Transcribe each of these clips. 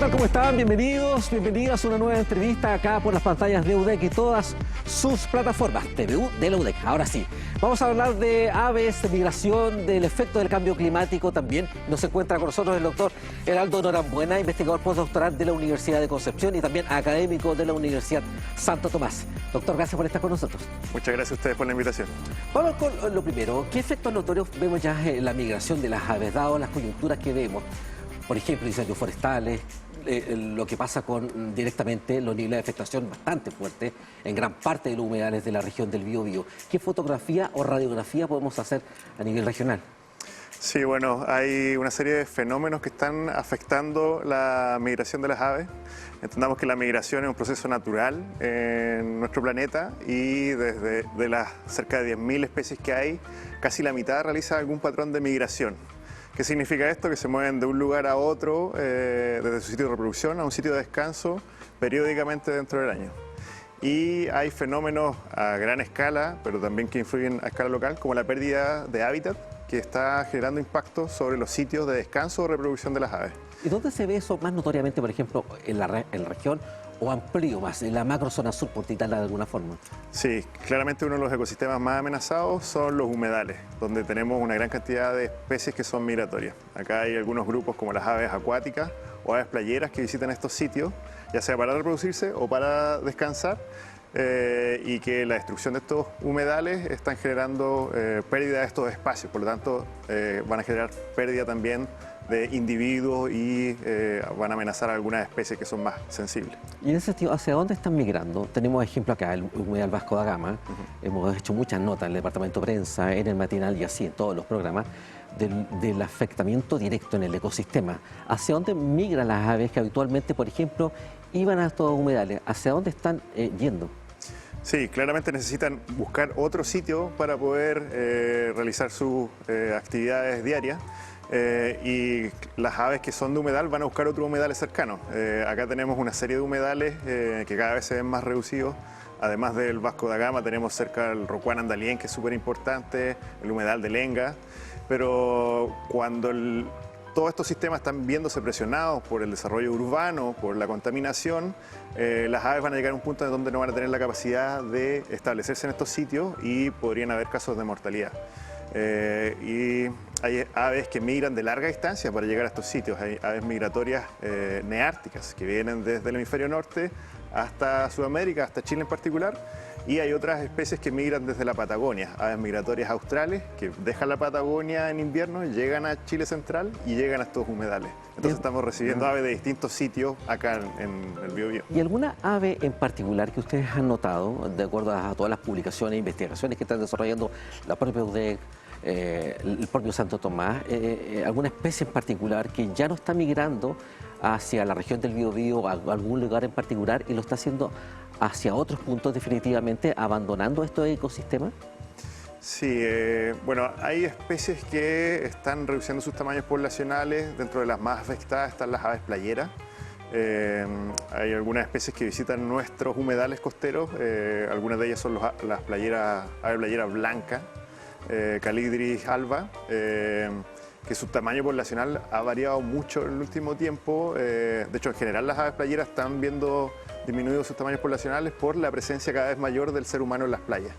tal? ¿Cómo están? Bienvenidos, bienvenidas a una nueva entrevista acá por las pantallas de UDEC y todas sus plataformas TVU de la UDEC. Ahora sí, vamos a hablar de aves, de migración, del efecto del cambio climático también. Nos encuentra con nosotros el doctor Heraldo Norambuena, investigador postdoctoral de la Universidad de Concepción y también académico de la Universidad Santo Tomás. Doctor, gracias por estar con nosotros. Muchas gracias a ustedes por la invitación. Vamos con lo primero. ¿Qué efectos notorios vemos ya en la migración de las aves, dado las coyunturas que vemos? Por ejemplo, incendios forestales, lo que pasa con directamente los niveles de afectación bastante fuertes en gran parte de los humedales de la región del Biobío. ¿Qué fotografía o radiografía podemos hacer a nivel regional? Sí, bueno, hay una serie de fenómenos que están afectando la migración de las aves. Entendamos que la migración es un proceso natural en nuestro planeta y desde las cerca de 10.000 especies que hay, casi la mitad realiza algún patrón de migración. ¿Qué significa esto? Que se mueven de un lugar a otro, desde su sitio de reproducción a un sitio de descanso, periódicamente dentro del año. Y hay fenómenos a gran escala, pero también que influyen a escala local, como la pérdida de hábitat, que está generando impactos sobre los sitios de descanso o reproducción de las aves. ¿Y dónde se ve eso más notoriamente, por ejemplo, en la región o amplio más, en la macrozona sur, por citarla de alguna forma? Sí, claramente uno de los ecosistemas más amenazados son los humedales, donde tenemos una gran cantidad de especies que son migratorias. Acá hay algunos grupos como las aves acuáticas o aves playeras que visitan estos sitios, ya sea para reproducirse o para descansar, y que la destrucción de estos humedales están generando pérdida de estos espacios, por lo tanto van a generar pérdida también de individuos y van a amenazar a algunas especies que son más sensibles. Y en ese sentido, ¿hacia dónde están migrando? Tenemos ejemplo acá, el humedal Vasco da Gama. Hemos hecho muchas notas en el departamento de prensa, en el matinal y así en todos los programas, del afectamiento directo en el ecosistema. ¿Hacia dónde migran las aves que habitualmente, por ejemplo, iban a estos humedales? ¿Hacia dónde están yendo? Sí, claramente necesitan buscar otro sitio para poder realizar sus actividades diarias. Y las aves que son de humedal van a buscar otros humedales cercanos. Acá tenemos una serie de humedales que cada vez se ven más reducidos. Además del Vasco da Gama tenemos cerca el Rocuán Andalién, que es súper importante, el humedal de Lenga. Pero cuando todos estos sistemas están viéndose presionados por el desarrollo urbano, por la contaminación, las aves van a llegar a un punto en donde no van a tener la capacidad de establecerse en estos sitios y podrían haber casos de mortalidad. Y hay aves que migran de larga distancia para llegar a estos sitios. Hay aves migratorias neárticas que vienen desde el hemisferio norte hasta Sudamérica, hasta Chile en particular. Y hay otras especies que migran desde la Patagonia, aves migratorias australes que dejan la Patagonia en invierno, llegan a Chile central y llegan a estos humedales. Entonces estamos recibiendo aves de distintos sitios acá en el Biobío. ¿Y alguna ave en particular que ustedes han notado, de acuerdo a todas las publicaciones e investigaciones que están desarrollando la propia UDEC, el propio Santo Tomás, alguna especie en particular que ya no está migrando hacia la región del Biobío, a algún lugar en particular, y lo está haciendo hacia otros puntos definitivamente, abandonando estos ecosistemas? Sí, bueno, hay especies que están reduciendo sus tamaños poblacionales. Dentro de las más afectadas están las aves playeras. Hay algunas especies que visitan nuestros humedales costeros. Algunas de ellas son las playeras, ave playera blanca, Calidris alba, que su tamaño poblacional ha variado mucho en el último tiempo. De hecho, en general las aves playeras están viendo disminuidos sus tamaños poblacionales por la presencia cada vez mayor del ser humano en las playas.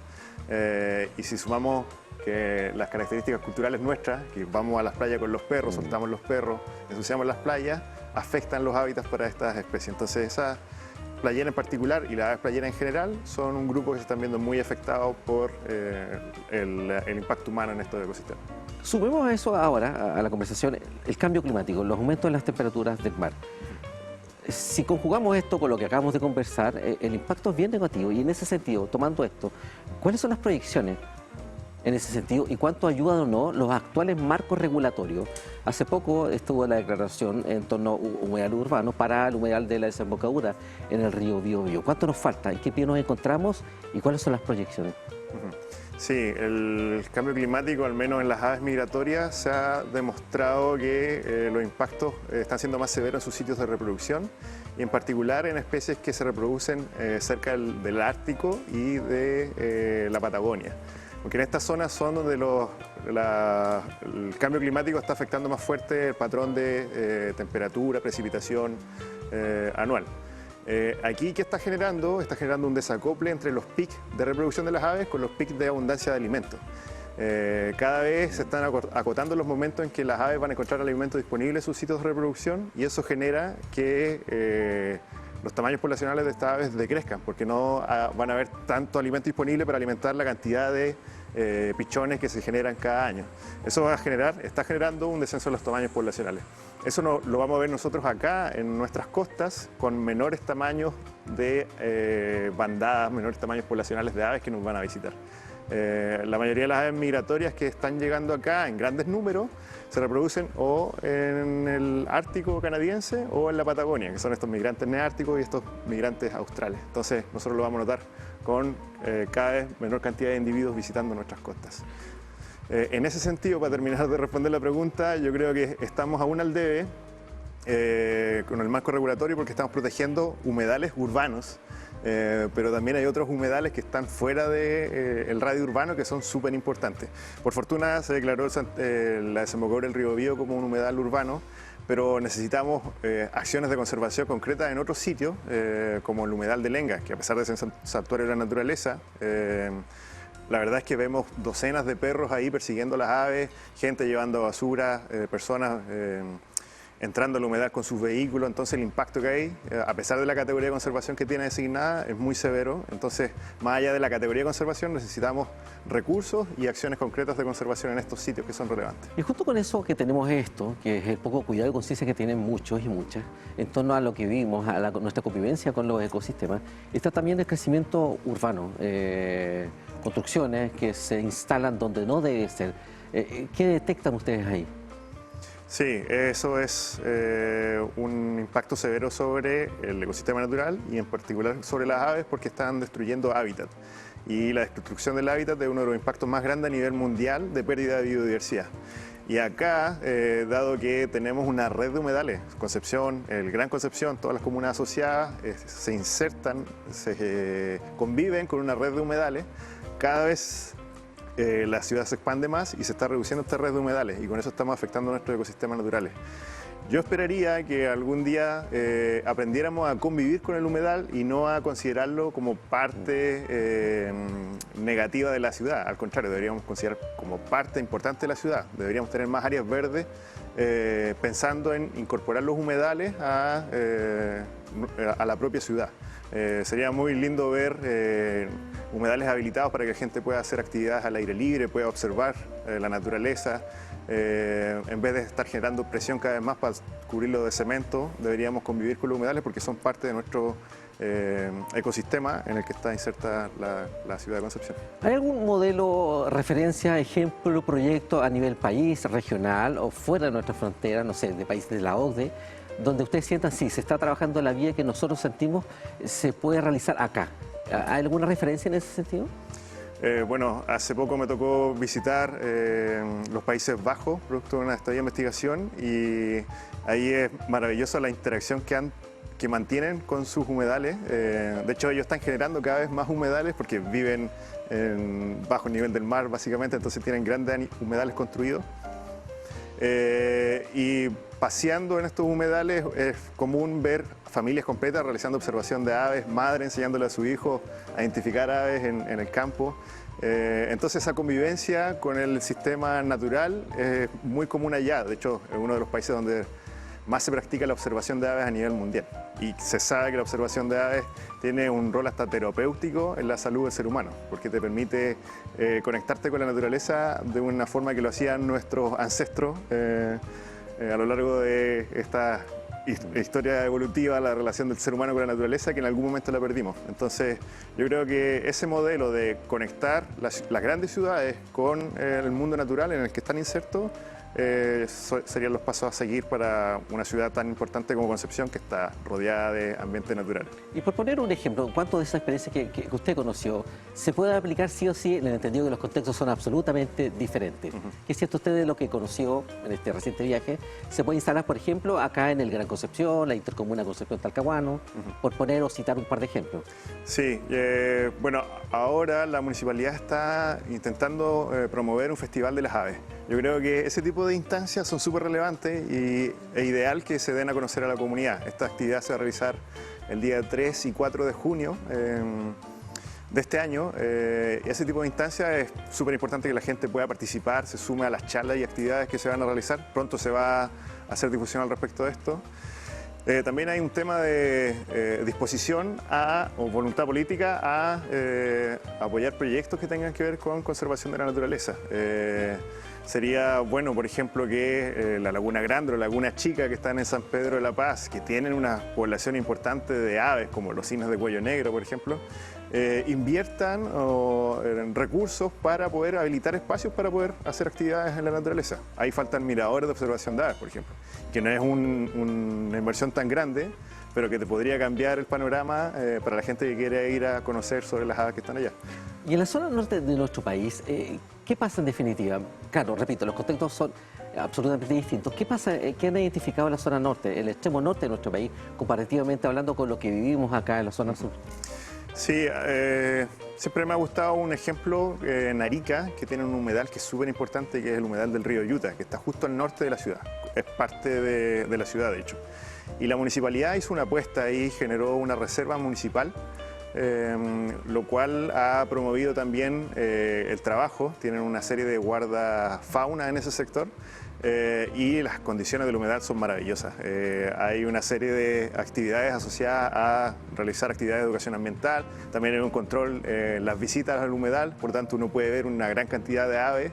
Y si sumamos que las características culturales nuestras, que vamos a las playas con los perros, soltamos los perros, ensuciamos las playas, afectan los hábitats para estas especies. Entonces esa playera en particular y las aves playeras en general son un grupo que se están viendo muy afectados por el impacto humano en estos ecosistemas. Sumemos a eso ahora, a la conversación, el cambio climático, los aumentos en las temperaturas del mar. Si conjugamos esto con lo que acabamos de conversar, el impacto es bien negativo. Y en ese sentido, tomando esto, ¿cuáles son las proyecciones en ese sentido y cuánto ayudan o no los actuales marcos regulatorios? Hace poco estuvo la declaración en torno a humedal urbano para el humedal de la desembocadura en el río Biobío. ¿Cuánto nos falta? ¿En qué pie nos encontramos? ¿Y cuáles son las proyecciones? Sí, el cambio climático, al menos en las aves migratorias, se ha demostrado que los impactos están siendo más severos en sus sitios de reproducción y en particular en especies que se reproducen cerca del Ártico y de la Patagonia. porque en estas zonas son donde el cambio climático está afectando más fuerte el patrón de temperatura, precipitación anual. Aquí, ¿qué está generando? Está generando un desacople entre los picos de reproducción de las aves con los picos de abundancia de alimentos. Cada vez se están acotando los momentos en que las aves van a encontrar alimento disponible en sus sitios de reproducción, y eso genera que los tamaños poblacionales de estas aves decrezcan, porque no van a haber tanto alimento disponible para alimentar la cantidad de pichones que se generan cada año. Eso está generando un descenso de los tamaños poblacionales. Eso lo vamos a ver nosotros acá en nuestras costas, con menores tamaños de bandadas, menores tamaños poblacionales de aves que nos van a visitar. La mayoría de las aves migratorias que están llegando acá en grandes números se reproducen o en el Ártico canadiense o en la Patagonia, que son estos migrantes neárticos y estos migrantes australes. Entonces nosotros lo vamos a notar con cada vez menor cantidad de individuos visitando nuestras costas. En ese sentido, para terminar de responder la pregunta, yo creo que estamos aún al debe con el marco regulatorio, porque estamos protegiendo humedales urbanos, pero también hay otros humedales que están fuera del radio urbano que son súper importantes. Por fortuna se declaró la desembocadura del río Bío como un humedal urbano, pero necesitamos acciones de conservación concretas en otros sitios, como el humedal de Lenga, que a pesar de ser santuario de la naturaleza, la verdad es que vemos docenas de perros ahí persiguiendo las aves, gente llevando basura, personas entrando al humedal con sus vehículos. Entonces el impacto que hay, a pesar de la categoría de conservación que tiene designada, es muy severo. Entonces, más allá de la categoría de conservación, necesitamos recursos y acciones concretas de conservación en estos sitios que son relevantes. Y justo con eso que tenemos esto, que es el poco cuidado y conciencia que tienen muchos y muchas, en torno a lo que vivimos, a nuestra convivencia con los ecosistemas, está también el crecimiento urbano, construcciones que se instalan donde no debe ser. ¿Qué detectan ustedes ahí? Sí, eso es un impacto severo sobre el ecosistema natural y en particular sobre las aves, porque están destruyendo hábitat. Y la destrucción del hábitat es uno de los impactos más grandes a nivel mundial de pérdida de biodiversidad. Y acá, dado que tenemos una red de humedales, Concepción, el Gran Concepción, todas las comunas asociadas se insertan, se conviven con una red de humedales, cada vez la ciudad se expande más y se está reduciendo esta red de humedales, y con eso estamos afectando nuestros ecosistemas naturales. Yo esperaría que algún día aprendiéramos a convivir con el humedal y no a considerarlo como parte negativa de la ciudad. Al contrario, deberíamos considerar como parte importante de la ciudad. Deberíamos tener más áreas verdes, pensando en incorporar los humedales a la propia ciudad. Sería muy lindo ver humedales habilitados para que la gente pueda hacer actividades al aire libre, pueda observar la naturaleza. En vez de estar generando presión cada vez más para cubrirlo de cemento, deberíamos convivir con los humedales, porque son parte de nuestro ecosistema en el que está inserta la ciudad de Concepción. ¿Hay algún modelo, referencia, ejemplo, proyecto a nivel país, regional o fuera de nuestra frontera, no sé, de países de la OCDE, donde ustedes sientan, sí, se está trabajando la vía que nosotros sentimos se puede realizar acá? ¿Hay alguna referencia en ese sentido? Bueno, hace poco me tocó visitar los Países Bajos, producto de una estadía de investigación, y ahí es maravillosa la interacción que mantienen con sus humedales. De hecho, ellos están generando cada vez más humedales porque viven bajo el nivel del mar, básicamente, entonces tienen grandes humedales construidos. Y paseando en estos humedales es común ver familias completas realizando observación de aves, madre enseñándole a su hijo a identificar aves en el campo. Entonces esa convivencia con el sistema natural es muy común allá. De hecho, es uno de los países donde más se practica la observación de aves a nivel mundial. Y se sabe que la observación de aves tiene un rol hasta terapéutico en la salud del ser humano, porque te permite conectarte con la naturaleza de una forma que lo hacían nuestros ancestros a lo largo de esta historia evolutiva, la relación del ser humano con la naturaleza, que en algún momento la perdimos. Entonces, yo creo que ese modelo de conectar las grandes ciudades con el mundo natural en el que están insertos serían los pasos a seguir para una ciudad tan importante como Concepción, que está rodeada de ambiente natural. Y por poner un ejemplo, ¿cuánto de esa experiencia que usted conoció se puede aplicar sí o sí en el entendido que los contextos son absolutamente diferentes? ¿Qué siente usted de lo que conoció en este reciente viaje? ¿Se puede instalar, por ejemplo, acá en el Gran Concepción, la Intercomuna Concepción-Talcahuano, por poner o citar un par de ejemplos? Sí, bueno, ahora la municipalidad está intentando promover un festival de las aves. Yo creo que ese tipo de instancias son súper relevantes y es ideal que se den a conocer a la comunidad. Esta actividad se va a realizar el día 3 y 4 de junio de este año. Ese tipo de instancias es súper importante que la gente pueda participar, se sume a las charlas y actividades que se van a realizar. Pronto se va a hacer difusión al respecto de esto. También hay un tema de disposición o voluntad política a apoyar proyectos que tengan que ver con conservación de la naturaleza. Sería bueno, por ejemplo, que la Laguna Grande o Laguna Chica, que están en San Pedro de la Paz, que tienen una población importante de aves, como los cisnes de cuello negro, por ejemplo, inviertan recursos para poder habilitar espacios para poder hacer actividades en la naturaleza. Ahí faltan miradores de observación de aves, por ejemplo, que no es una inversión tan grande, pero que te podría cambiar el panorama para la gente que quiere ir a conocer sobre las aves que están allá. Y en la zona norte de nuestro país, ¿qué pasa en definitiva? Claro, repito, los contextos son absolutamente distintos. ¿Qué pasa? ¿Qué han identificado en la zona norte, el extremo norte de nuestro país, comparativamente hablando con lo que vivimos acá en la zona sur? Sí, siempre me ha gustado un ejemplo en Arica, que tiene un humedal que es súper importante, que es el humedal del río Yuta, que está justo al norte de la ciudad. Es parte de la ciudad, de hecho. Y la municipalidad hizo una apuesta y generó una reserva municipal, lo cual ha promovido también el trabajo. Tienen una serie de guardafauna en ese sector. Y las condiciones del humedal son maravillosas. Hay una serie de actividades asociadas a realizar actividades de educación ambiental, también hay un control en las visitas al humedal, por tanto uno puede ver una gran cantidad de aves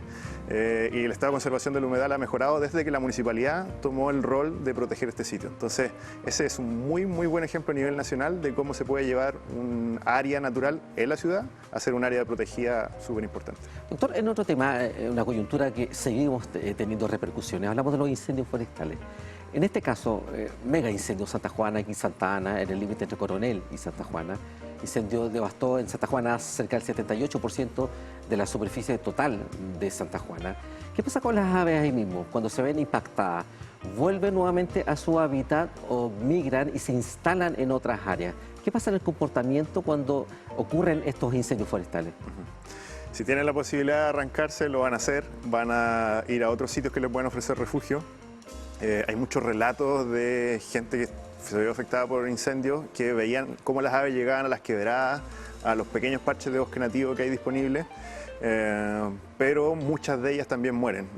y el estado de conservación del humedal ha mejorado desde que la municipalidad tomó el rol de proteger este sitio. Entonces ese es un muy buen ejemplo a nivel nacional de cómo se puede llevar un área natural en la ciudad a ser un área protegida súper importante. Doctor, en otro tema, una coyuntura que seguimos teniendo repercusiones, hablamos de los incendios forestales. En este caso, mega incendio en Santa Juana y Santa Ana, en el límite entre Coronel y Santa Juana. Incendio devastó en Santa Juana cerca del 78% de la superficie total de Santa Juana. ¿Qué pasa con las aves ahí mismo? Cuando se ven impactadas, ¿vuelven nuevamente a su hábitat o migran y se instalan en otras áreas? ¿Qué pasa en el comportamiento cuando ocurren estos incendios forestales? Si tienen la posibilidad de arrancarse, lo van a hacer, van a ir a otros sitios que les pueden ofrecer refugio. Hay muchos relatos de gente que se vio afectada por incendios que veían cómo las aves llegaban a las quebradas, a los pequeños parches de bosque nativo que hay disponibles, pero muchas de ellas también mueren,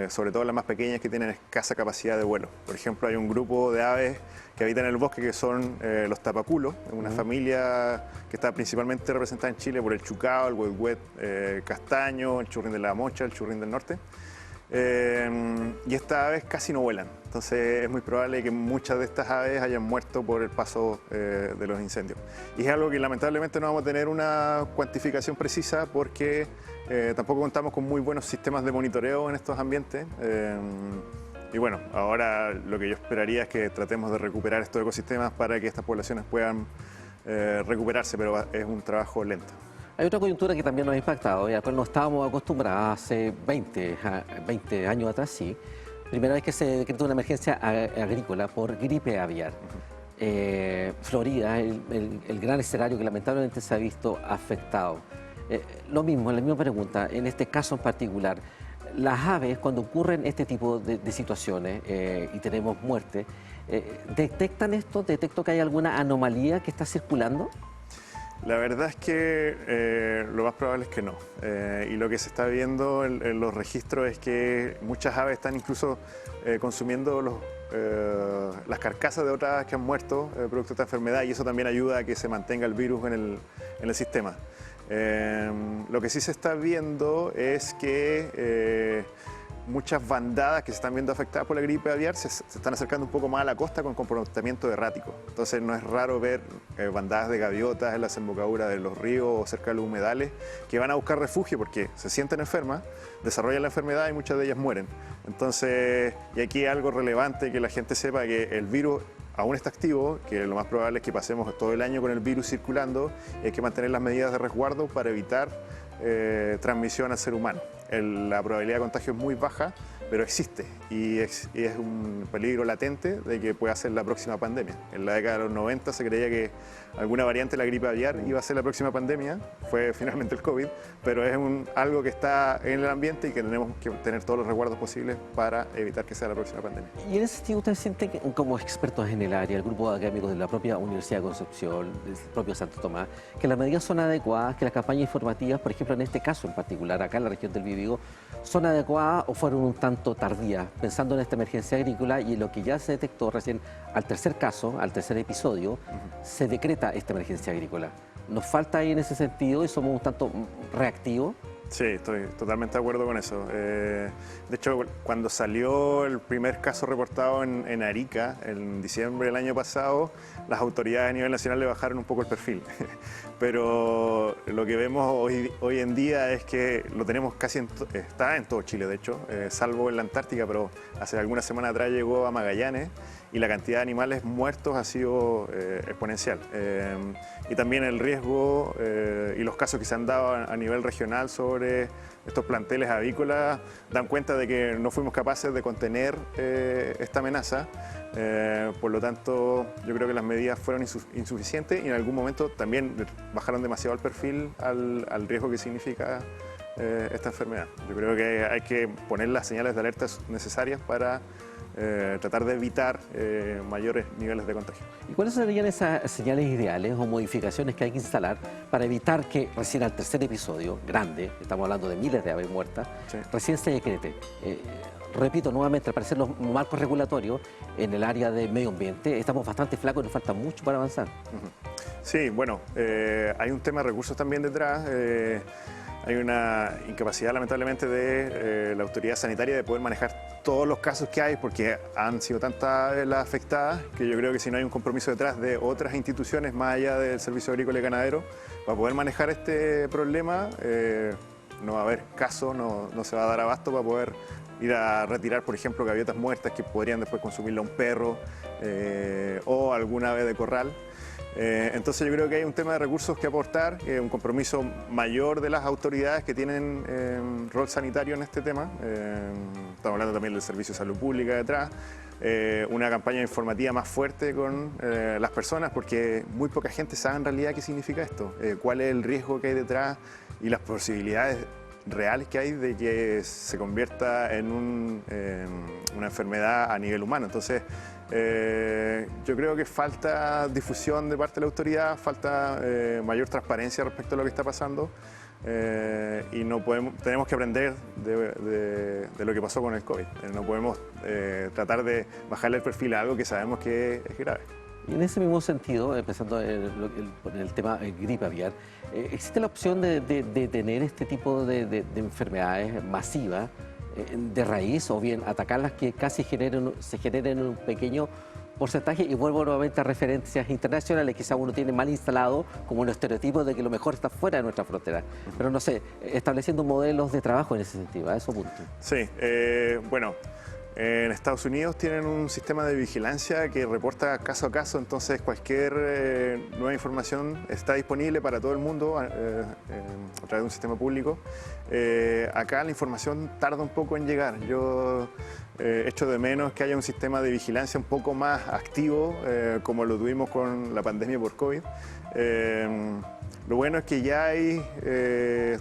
sobre todo las más pequeñas que tienen escasa capacidad de vuelo. Por ejemplo, hay un grupo de aves que habitan en el bosque que son los tapaculos, una familia que está principalmente representada en Chile por el chucao, el huehuet castaño, el churrín de la mocha, el churrín del norte. Y estas aves casi no vuelan, entonces es muy probable que muchas de estas aves hayan muerto por el paso de los incendios. Y es algo que lamentablemente no vamos a tener una cuantificación precisa porque tampoco contamos con muy buenos sistemas de monitoreo en estos ambientes. Y bueno, ahora lo que yo esperaría es que tratemos de recuperar estos ecosistemas para que estas poblaciones puedan recuperarse, pero es un trabajo lento. Hay otra coyuntura que también nos ha impactado y a la cual no estábamos acostumbrados hace 20 años atrás, sí. Primera vez que se decretó una emergencia agrícola por gripe aviar. Florida, el gran escenario que lamentablemente se ha visto afectado. Lo mismo, la misma pregunta, en este caso en particular, las aves cuando ocurren este tipo de situaciones y tenemos muerte, ¿detectan esto? ¿Detecto que hay alguna anomalía que está circulando? La verdad es que lo más probable es que no. Y lo que se está viendo en los registros es que muchas aves están incluso consumiendo las carcasas de otras aves que han muerto producto de esta enfermedad y eso también ayuda a que se mantenga el virus en el sistema. Lo que sí se está viendo es que muchas bandadas que se están viendo afectadas por la gripe aviar se están acercando un poco más a la costa con comportamiento errático. Entonces no es raro ver bandadas de gaviotas en la desembocadura de los ríos o cerca de los humedales que van a buscar refugio porque se sienten enfermas, desarrollan la enfermedad y muchas de ellas mueren. Entonces, y aquí hay algo relevante que la gente sepa, que el virus aún está activo, que lo más probable es que pasemos todo el año con el virus circulando y hay que mantener las medidas de resguardo para evitar transmisión al ser humano. La probabilidad de contagio es muy baja, pero existe y es un peligro latente de que pueda ser la próxima pandemia. En la década de los 90 se creía que alguna variante de la gripe aviar iba a ser la próxima pandemia, fue finalmente el COVID, pero es algo que está en el ambiente y que tenemos que tener todos los resguardos posibles para evitar que sea la próxima pandemia. Y en ese sentido, ¿ustedes sienten que, como expertos en el área, el grupo de académicos de la propia Universidad de Concepción, del propio Santo Tomás, que las medidas son adecuadas, que las campañas informativas, por ejemplo, en este caso en particular, acá en la región del Biobío, son adecuadas o fueron un tanto tardías, pensando en esta emergencia agrícola y en lo que ya se detectó recién al tercer caso, al tercer episodio, se decreta esta emergencia agrícola? ¿Nos falta ahí en ese sentido y somos un tanto reactivos? Sí, estoy totalmente de acuerdo con eso. De hecho, cuando salió el primer caso reportado en Arica, en diciembre del año pasado, las autoridades a nivel nacional le bajaron un poco el perfil. Pero lo que vemos hoy en día es que lo tenemos casi está en todo Chile, de hecho, salvo en la Antártica, pero hace algunas semanas atrás llegó a Magallanes y la cantidad de animales muertos ha sido exponencial. Y también el riesgo y los casos que se han dado a nivel regional sobre estos planteles avícolas dan cuenta de que no fuimos capaces de contener esta amenaza. Por lo tanto, yo creo que las medidas fueron insuficientes y en algún momento también bajaron demasiado el perfil al riesgo que significa esta enfermedad. Yo creo que hay que poner las señales de alerta necesarias para tratar de evitar mayores niveles de contagio. ¿Y cuáles serían esas señales ideales o modificaciones que hay que instalar para evitar que recién al tercer episodio, grande, estamos hablando de miles de aves muertas, sí, recién se decrete? Repito nuevamente, al parecer los marcos regulatorios en el área de medio ambiente estamos bastante flacos y nos falta mucho para avanzar. Sí, bueno, hay un tema de recursos también detrás. Hay una incapacidad, lamentablemente, de la autoridad sanitaria de poder manejar todos los casos que hay, porque han sido tantas las afectadas que yo creo que si no hay un compromiso detrás de otras instituciones, más allá del Servicio Agrícola y Ganadero, para poder manejar este problema, no va a haber caso, no se va a dar abasto para poder ir a retirar, por ejemplo, gaviotas muertas que podrían después consumirla un perro o alguna ave de corral. Entonces yo creo que hay un tema de recursos que aportar, un compromiso mayor de las autoridades que tienen rol sanitario en este tema. Estamos hablando también del Servicio de Salud Pública detrás, una campaña informativa más fuerte con las personas, porque muy poca gente sabe en realidad qué significa esto, cuál es el riesgo que hay detrás y las posibilidades reales que hay de que se convierta en una enfermedad a nivel humano. Entonces, yo creo que falta difusión de parte de la autoridad, falta mayor transparencia respecto a lo que está pasando y tenemos que aprender de lo que pasó con el COVID. No podemos tratar de bajarle el perfil a algo que sabemos que es grave. Y en ese mismo sentido, empezando en el tema gripe aviar, ¿existe la opción de tener este tipo de enfermedades masivas de raíz o bien atacarlas que casi se generen un pequeño porcentaje? Y vuelvo nuevamente a referencias internacionales, quizá uno tiene mal instalado como un estereotipo de que lo mejor está fuera de nuestra frontera, pero no sé, estableciendo modelos de trabajo en ese sentido, a eso punto. Sí, bueno. En Estados Unidos tienen un sistema de vigilancia que reporta caso a caso, entonces cualquier nueva información está disponible para todo el mundo a través de un sistema público. Acá la información tarda un poco en llegar. Yo echo de menos que haya un sistema de vigilancia un poco más activo, como lo tuvimos con la pandemia por COVID. Lo bueno es que ya hay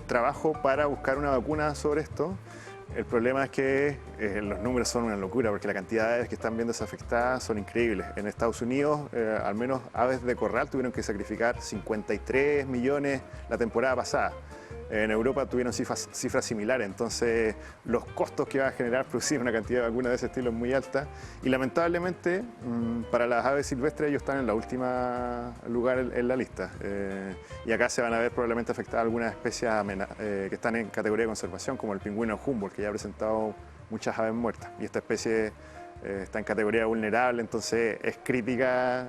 trabajo para buscar una vacuna sobre esto. El problema es que los números son una locura, porque la cantidad de aves que están viendo afectadas son increíbles. En Estados Unidos, al menos aves de corral tuvieron que sacrificar 53 millones la temporada pasada. En Europa tuvieron cifras similares, entonces los costos que va a generar producir una cantidad de vacunas de ese estilo es muy alta y lamentablemente para las aves silvestres ellos están en la última lugar en la lista y acá se van a ver probablemente afectadas algunas especies que están en categoría de conservación, como el pingüino Humboldt, que ya ha presentado muchas aves muertas. Y esta especie está en categoría vulnerable, entonces es crítica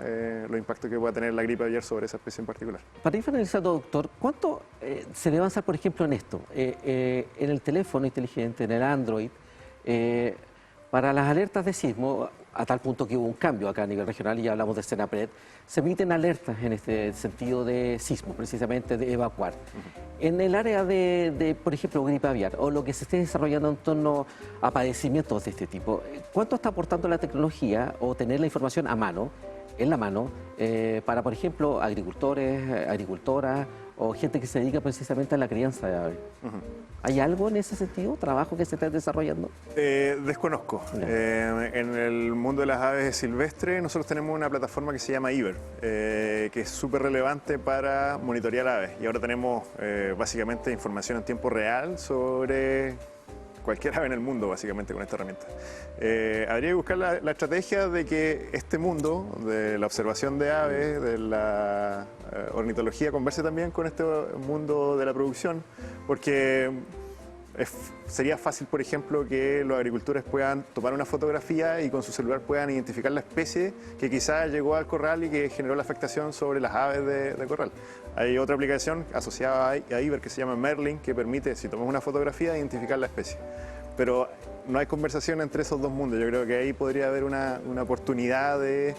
los impactos que pueda tener la gripe aviar sobre esa especie en particular. Para ir finalizando, doctor, ¿cuánto se debe avanzar, por ejemplo, en esto? En el teléfono inteligente, en el Android, para las alertas de sismo, a tal punto que hubo un cambio acá a nivel regional, y ya hablamos de Senapred, se emiten alertas en este sentido de sismo, precisamente de evacuar. En el área de, por ejemplo, gripe aviar, o lo que se esté desarrollando en torno a padecimientos de este tipo, ¿cuánto está aportando la tecnología o tener la información a mano, en la mano, para, por ejemplo, agricultores, agricultoras o gente que se dedica precisamente a la crianza de aves? ¿Hay algo en ese sentido, trabajo que se está desarrollando? Desconozco. En el mundo de las aves silvestres nosotros tenemos una plataforma que se llama IBER, que es súper relevante para monitorear aves. Y ahora tenemos básicamente información en tiempo real sobre cualquier ave en el mundo, básicamente, con esta herramienta. Habría que buscar la estrategia de que este mundo de la observación de aves, de la ornitología, converse también con este mundo de la producción, porque sería fácil, por ejemplo, que los agricultores puedan tomar una fotografía y con su celular puedan identificar la especie que quizás llegó al corral y que generó la afectación sobre las aves de corral. Hay otra aplicación asociada a IBER que se llama Merlin, que permite, si tomas una fotografía, identificar la especie. Pero no hay conversación entre esos dos mundos. Yo creo que ahí podría haber una oportunidad de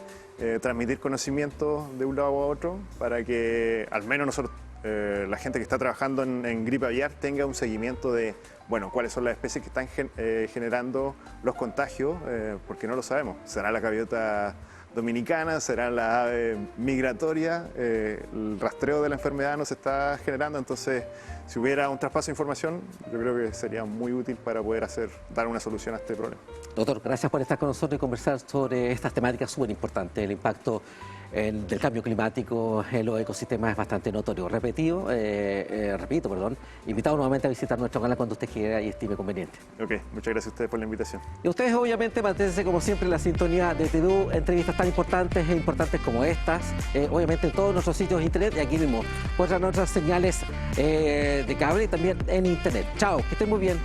transmitir conocimiento de un lado a otro para que al menos nosotros, la gente que está trabajando en gripe aviar, tenga un seguimiento de, bueno, cuáles son las especies que están generando los contagios, porque no lo sabemos. ¿Será la gaviota dominicana? ¿Será la ave migratoria? El rastreo de la enfermedad no se está generando, entonces si hubiera un traspaso de información, yo creo que sería muy útil para poder dar una solución a este problema. Doctor, gracias por estar con nosotros y conversar sobre estas temáticas súper importantes. El impacto del cambio climático en los ecosistemas es bastante notorio. Repito, invitado nuevamente a visitar nuestro canal cuando usted quiera y estime conveniente. Ok, muchas gracias a ustedes por la invitación. Y ustedes, obviamente, manténse como siempre en la sintonía de TDU, entrevistas tan importantes e importantes como estas, obviamente en todos nuestros sitios de internet y aquí mismo, por nuestras señales de cable y también en internet. Chao, que estén muy bien.